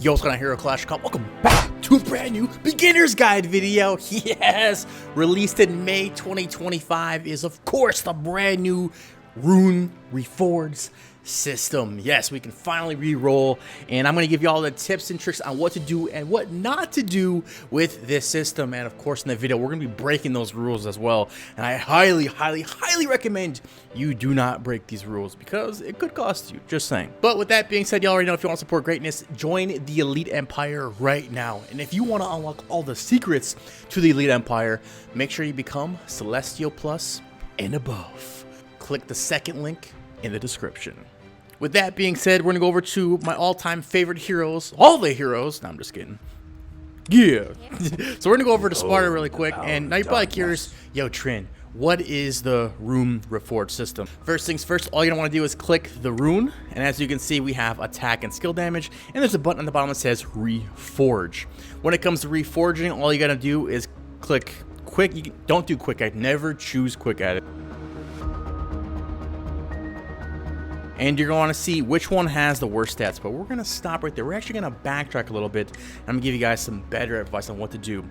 Yo, what's going on, Hero Clash Cop? Welcome back to a brand new beginner's guide video. Yes, released in May 2025 is of course the brand new Rune Reforge system. Yes, we can finally re-roll, and I'm going to give you all the tips and tricks on what to do and what not to do with this system. And of course in the video we're going to be breaking those rules as well, and I highly recommend you do not break these rules because it could cost you, just saying. But with that being said, you already know if you want to support greatness, join the Elite Empire right now. And if you want to unlock all the secrets to the Elite Empire, make sure you become Celestial Plus and above. Click the second link in the description. With that being said, we're gonna go over to my all-time favorite heroes, all the heroes. No, I'm just kidding. Yeah. So we're gonna go over to Sparta really quick, and now you're probably curious, yo, Trin, what is the Rune Reforge system? First things first, all you're gonna want to do is click the rune, and as you can see, we have attack and skill damage, and there's a button on the bottom that says Reforge. When it comes to reforging, all you gotta do is click quick. Don't do quick edit. Never choose quick edit. And you're going to see which one has the worst stats, but we're going to stop right there. We're actually going to backtrack a little bit. I'm going to give you guys some better advice on what to do.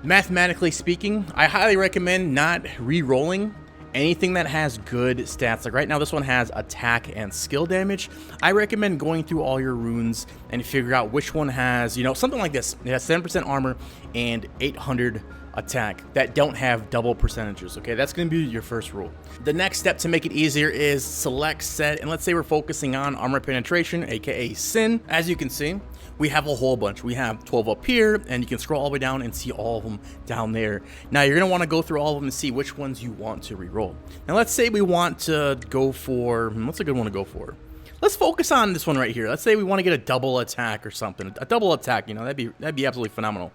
Mathematically speaking, I highly recommend not re-rolling anything that has good stats. Like right now, this one has attack and skill damage. I recommend going through all your runes and figure out which one has, you know, something like this. It has 7% armor and 800 attack that don't have double percentages. Okay, that's going to be your first rule. The next step to make it easier is select set, and let's say we're focusing on armor penetration, aka sin. As you can see, we have a whole bunch. We have 12 up here, and you can scroll all the way down and see all of them down there. Now you're going to want to go through all of them and see which ones you want to re-roll. Now let's say we want to go for, what's a good one to go for? Let's focus on this one right here. Let's say we want to get a double attack or something. A double attack, you know, that'd be absolutely phenomenal.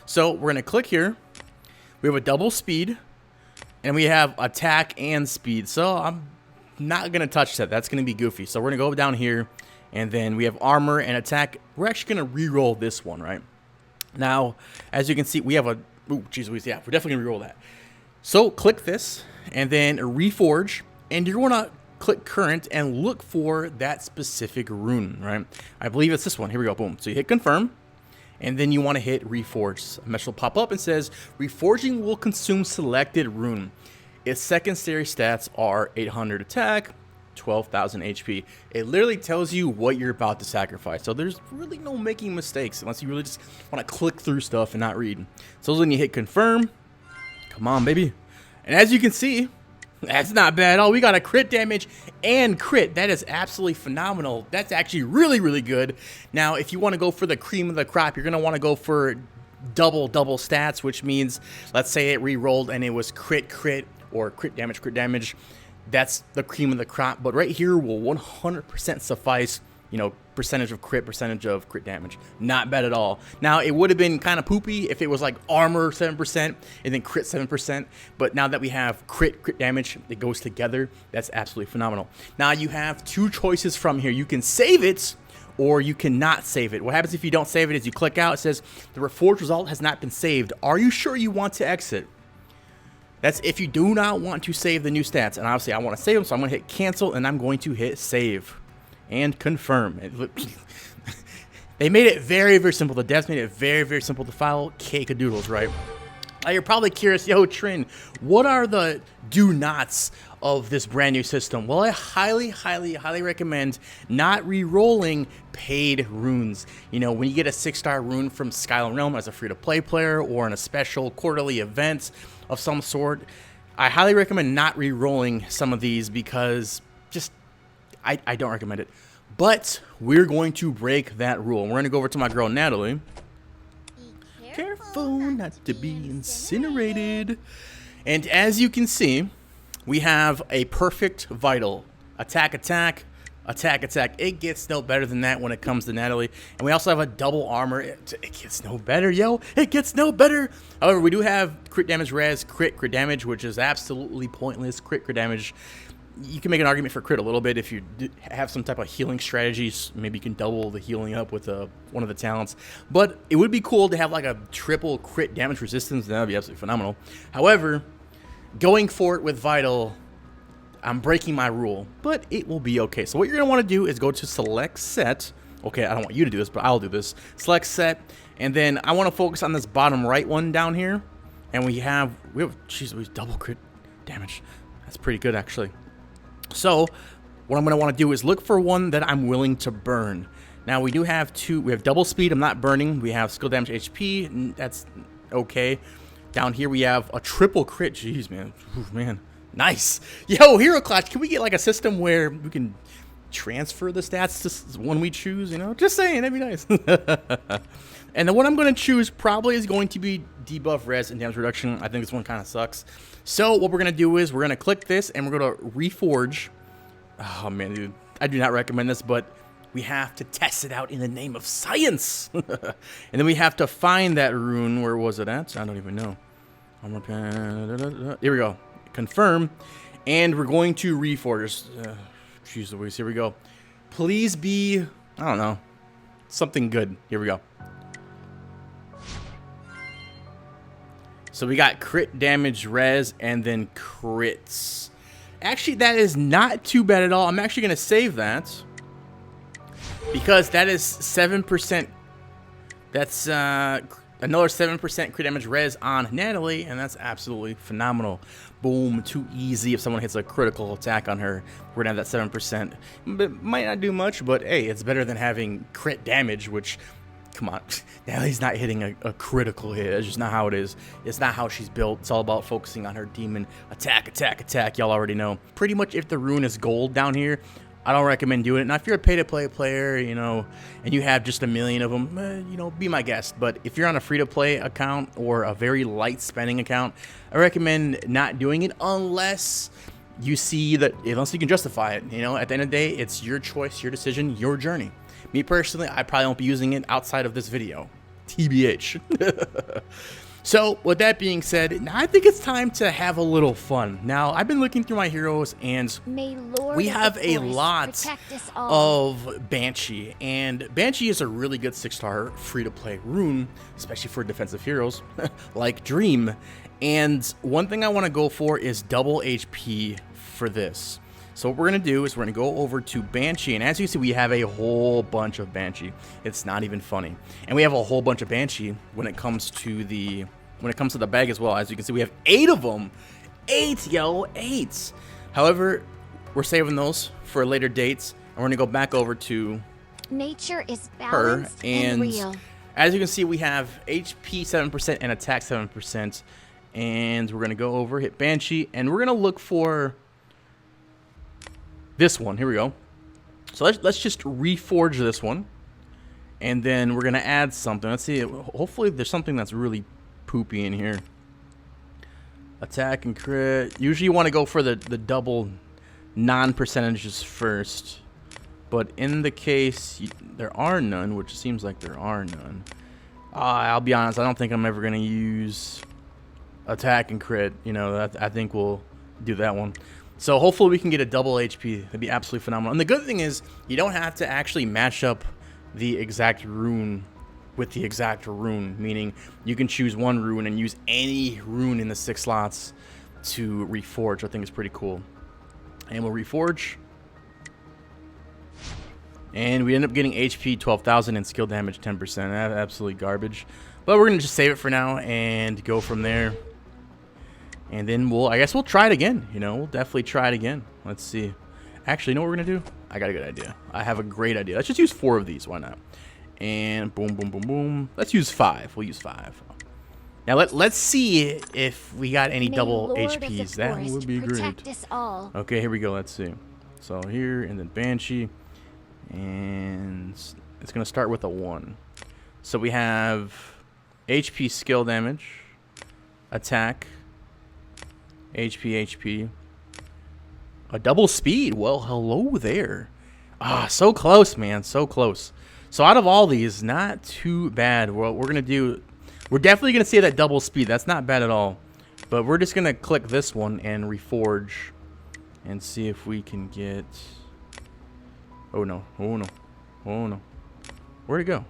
So we're going to click here. We have a double speed, and we have attack and speed. So I'm not going to touch that. That's going to be goofy. So we're going to go down here, and then we have armor and attack. We're actually going to re-roll this one, right? Now, as you can see, we have a... Ooh, geez Louise, yeah, we're definitely going to re-roll that. So click this, and then Reforge, and you're going to click current and look for that specific rune, right? I believe it's this one. Here we go, boom. So you hit confirm. And then you want to hit Reforge. A message will pop up and says, Reforging will consume selected rune. Its secondary stats are 800 attack, 12,000 HP. It literally tells you what you're about to sacrifice. So there's really no making mistakes unless you really just want to click through stuff and not read. So then you hit confirm. Come on, baby. And as you can see, that's not bad at all. We got a crit damage and crit. That is absolutely phenomenal. That's actually really good. Now, if you want to go for the cream of the crop, you're going to want to go for double stats, which means, let's say it re-rolled and it was crit, or crit damage. That's the cream of the crop. But right here will 100% suffice, you know, percentage of crit damage. Not bad at all. Now, it would have been kind of poopy if it was like armor 7% and then crit 7%. But now that we have crit damage, it goes together. That's absolutely phenomenal. Now, you have two choices from here. You can save it, or you cannot save it. What happens if you don't save it is you click out. It says, the Reforged result has not been saved. Are you sure you want to exit? That's if you do not want to save the new stats. And obviously, I want to save them, so I'm going to hit cancel, and I'm going to hit save. And confirm. They made it very simple. The devs made it very simple to follow. Cake of doodles, right? Now you're probably curious, yo, Trin, what are the do-nots of this brand new system? Well, I highly recommend not re-rolling paid runes. You know, when you get a 6-star rune from Skyrim Realm as a free-to-play player or in a special quarterly event of some sort, I highly recommend not re-rolling some of these because just I don't recommend it. But we're going to break that rule. We're going to go over to my girl, Natalie. Be careful not to be incinerated. And as you can see, we have a perfect vital. Attack. It gets no better than that when it comes to Natalie. And we also have a double armor. It gets no better, yo. It gets no better. However, we do have crit damage res, crit damage, which is absolutely pointless. Crit damage. You can make an argument for crit a little bit if you have some type of healing strategies. Maybe you can double the healing up with one of the talents. But it would be cool to have like a triple crit damage resistance. That would be absolutely phenomenal. However, going for it with Vital, I'm breaking my rule, but it will be okay. So what you're going to want to do is go to select set, Okay, I don't want you to do this, but I'll do this. Select set, and then I want to focus on this bottom right one down here. And we have jeez, we double crit damage. That's pretty good, actually. So, what I'm going to want to do is look for one that I'm willing to burn. Now, we do have we have double speed, I'm not burning. We have skill damage HP, that's okay. Down here, we have a triple crit. Jeez, man. Ooh, man. Nice. Yo, Hero Clash, can we get like a system where we can transfer the stats to when we choose, you know? Just saying, that'd be nice. And the one I'm going to choose probably is going to be debuff res and damage reduction. I think this one kind of sucks. So what we're going to do is we're going to click this and we're going to reforge. Oh, man, dude. I do not recommend this, but we have to test it out in the name of science. And then we have to find that rune. Where was it at? I don't even know. Here we go. Confirm. And we're going to reforge. Jeez Louise, here we go. Please be, I don't know, something good. Here we go. So we got crit damage res and then crits. Actually, that is not too bad at all. I'm actually going to save that because that is 7%. That's another 7% crit damage res on Natalie, and that's absolutely phenomenal. Boom, too easy. If someone hits a critical attack on her, we're going to have that 7%. It might not do much, but hey, it's better than having crit damage, which, come on, Natalie's not hitting a critical hit. It's just not how it is. It's not how she's built. It's all about focusing on her demon attack, attack, attack. Y'all already know. Pretty much if the rune is gold down here, I don't recommend doing it. Now, if you're a pay-to-play player, you know, and you have just 1 million of them, you know, be my guest. But if you're on a free-to-play account or a very light spending account, I recommend not doing it unless you see that, unless you can justify it. You know, at the end of the day, it's your choice, your decision, your journey. Me personally, I probably won't be using it outside of this video. TBH. So, with that being said, I think it's time to have a little fun. Now, I've been looking through my heroes, and we have a lot of Banshee. And Banshee is a really good 6-star free-to-play rune, especially for defensive heroes like Dream. And one thing I want to go for is double HP for this. So what we're going to do is we're going to go over to Banshee, and as you see, we have a whole bunch of Banshee. It's not even funny. And we have a whole bunch of Banshee when it comes to the bag as well. As you can see, we have 8 of them. 8, yo, 8. However, we're saving those for later dates, and we're going to go back over to nature is balanced and real. As you can see, we have HP 7% and attack 7%. And we're going to go over, hit Banshee, and we're going to look for this one. Here we go. So let's just reforge this one, and then we're gonna add something. Let's see. Hopefully there's something that's really poopy in here. Attack and crit. Usually you want to go for the double non-percentages first, but in the case there are none, which seems like there are none. I'll be honest. I don't think I'm ever gonna use attack and crit. You know, I think we'll do that one. So hopefully we can get a double HP. That'd be absolutely phenomenal. And the good thing is you don't have to actually match up the exact rune with the exact rune, meaning you can choose one rune and use any rune in the 6 slots to reforge. I think it's pretty cool. And we'll reforge. And we end up getting HP 12,000 and skill damage 10%. That's absolutely garbage. But we're going to just save it for now and go from there. And then I guess we'll try it again. You know, we'll definitely try it again. Let's see. Actually, you know what we're going to do? I got a good idea. I have a great idea. Let's just use 4 of these. Why not? And boom, boom, boom, boom. Let's use 5. We'll use 5. Now, let's see if we got any double HPs. That would be great. Okay, here we go. Let's see. So here, and then Banshee. And it's going to start with a 1. So we have HP skill damage, attack, HP, a double speed. Well, hello there. So close, man. So close. So out of all these, not too bad. What we're going to do, we're definitely going to see that double speed. That's not bad at all. But we're just going to click this one and reforge and see if we can get... Oh, no. Oh, no. Oh, no. Where'd it go?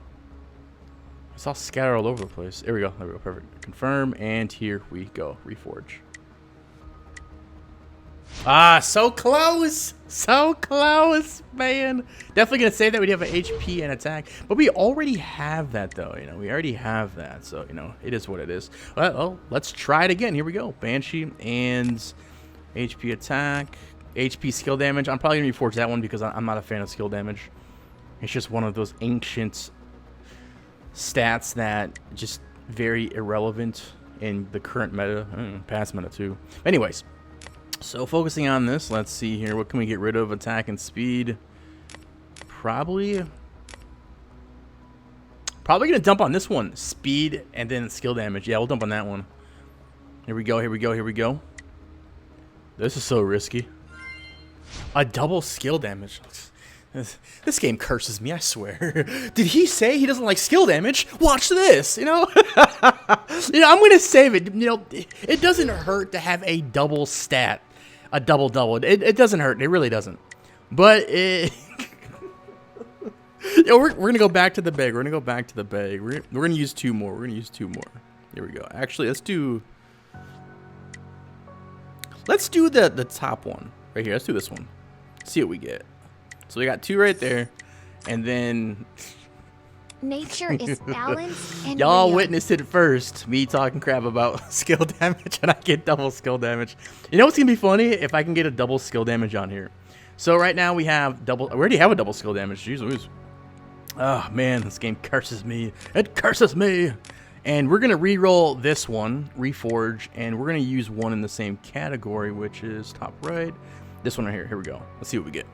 It's all scattered all over the place. There we go. There we go. Perfect. Confirm. And here we go. Reforge. Ah, so close. So close, man. Definitely going to say that we have an HP and attack. But we already have that, though. You know, we already have that. So, you know, it is what it is. Well, let's try it again. Here we go. Banshee and HP attack. HP skill damage. I'm probably going to reforge that one because I'm not a fan of skill damage. It's just one of those ancient stats that just very irrelevant in the current meta. Past meta, too. Anyways. So focusing on this, let's see here. What can we get rid of? Attack and speed. Probably gonna dump on this one. Speed and then skill damage. Yeah, we'll dump on that one. Here we go, here we go, here we go. This is so risky. A double skill damage. This game curses me, I swear. Did he say he doesn't like skill damage? Watch this, you know? You know, I'm going to save it. You know, it doesn't hurt to have a double stat. A double-double. It doesn't hurt. It really doesn't. But it... You know, we're going to go back to the bag. We're going to go back to the bag. We're going to use 2 more. We're going to use 2 more. Here we go. Actually, let's do the top one right here. Let's do this one. See what we get. So we got 2 right there, and then nature is balanced and y'all real. witnessed it first. Me talking crap about skill damage, and I get double skill damage. You know what's gonna be funny? If I can get a double skill damage on here. So right now we have double. We already have a double skill damage. Jeez Louise. Oh man, this game curses me. It curses me. And we're gonna re-roll this one, Reforge, and we're gonna use one in the same category, which is top right. This one right here. Here we go. Let's see what we get.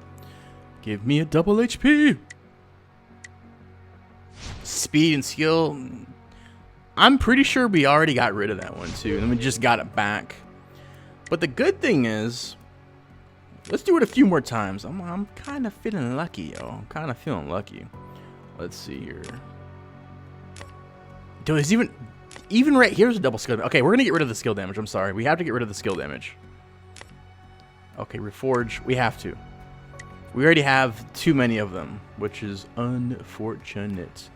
Give me a double HP. Speed and skill. I'm pretty sure we already got rid of that one too. And we just got it back. But the good thing is, let's do it a few more times. I'm kind of feeling lucky, yo. I'm kind of feeling lucky. Let's see here. Dude, there's even right here's a double skill. Okay, we're gonna get rid of the skill damage. I'm sorry. We have to get rid of the skill damage. Okay, Reforge. We have to. We already have too many of them, which is unfortunate.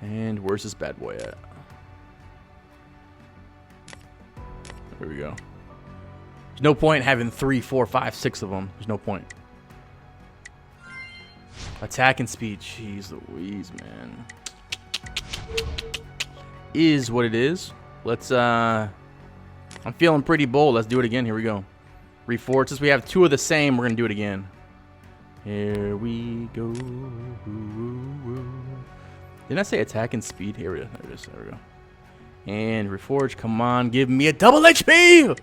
And where's this bad boy at? There we go. There's no point having 3, 4, 5, 6 of them. There's no point. Attack and speed. Jeez Louise, man. Is what it is. Let's, I'm feeling pretty bold. Let's do it again. Here we go. Reforge. Since we have 2 of the same, we're going to do it again. Here we go. Didn't I say attack and speed? Here we go. There it is. There we go. And Reforge, come on, give me a double HP!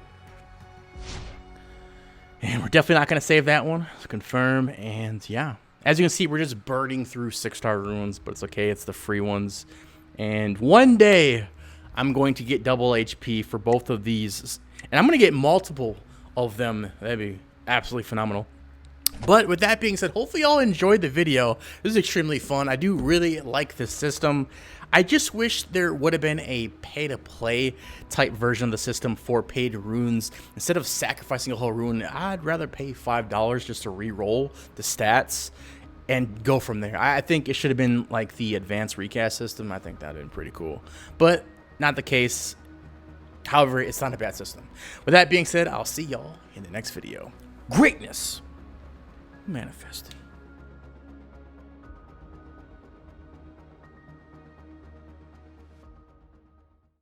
And we're definitely not going to save that one. So confirm, and yeah. As you can see, we're just burning through 6-star runes, but it's okay. It's the free ones. And one day, I'm going to get double HP for both of these. And I'm going to get multiple of them. That'd be absolutely phenomenal. But with that being said, hopefully y'all enjoyed the video. This is extremely fun. I do really like this system. I just wish there would have been a pay-to-play type version of the system for paid runes. Instead of sacrificing a whole rune, I'd rather pay $5 just to re-roll the stats and go from there. I think it should have been like the advanced recast system. I think that would have been pretty cool. But not the case. However, it's not a bad system. With that being said, I'll see y'all in the next video. Greatness manifested.